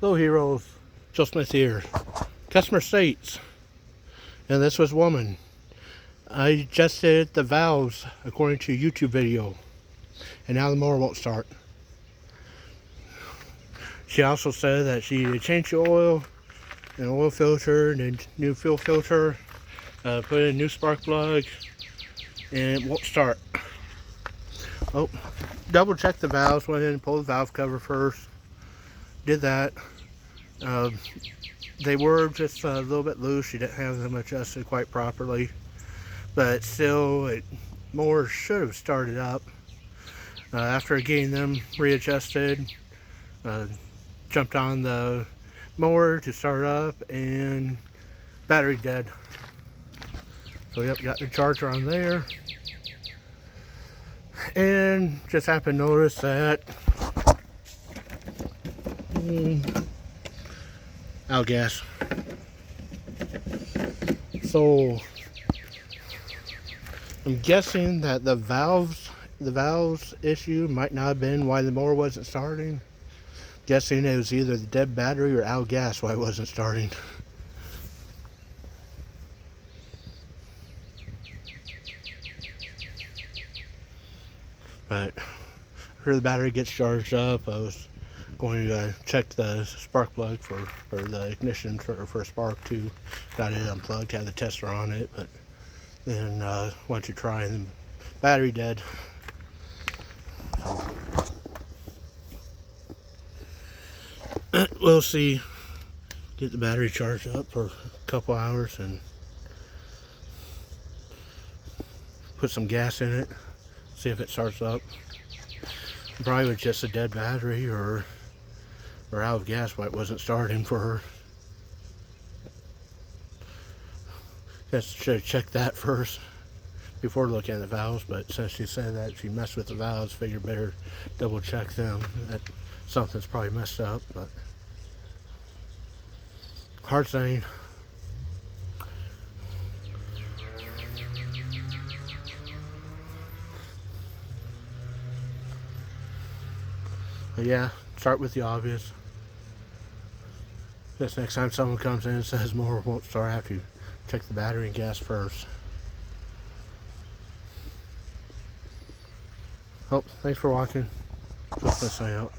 Hello heroes, Joe Smith here. Customer states, and this was woman, I adjusted the valves according to YouTube video, and now the mower won't start. She also said that she changed the oil, an oil filter, and a new fuel filter, put in a new spark plug, and it won't start. Oh, double check the valves, went in and pulled the valve cover first. Did that. They were just a little bit loose. She didn't have them adjusted quite properly, but still, it more should have started up. After getting them readjusted, jumped on the mower to start up, and battery dead. So yep, got the charger on there, and just happened to notice that out gas. So I'm guessing that the valves issue might not have been why the mower wasn't starting. Guessing it was either the dead battery or out gas why it wasn't starting. But after the battery gets charged up, I was going to check the spark plug for the ignition for spark too. Got it unplugged, had the tester on it, but then went to try and the battery dead. We'll see. Get the battery charged up for a couple hours and put some gas in it. See if it starts up. Probably was just a dead battery or out of gas why it wasn't starting for her. Guess should have checked that first before looking at the valves, but since she said that she messed with the valves, figured better double check them. That something's probably messed up, but hard saying. But yeah, start with the obvious. Just next time someone comes in and says mower won't start, I have to check the battery and gas first. Oh, thanks for watching. Just gonna sign out.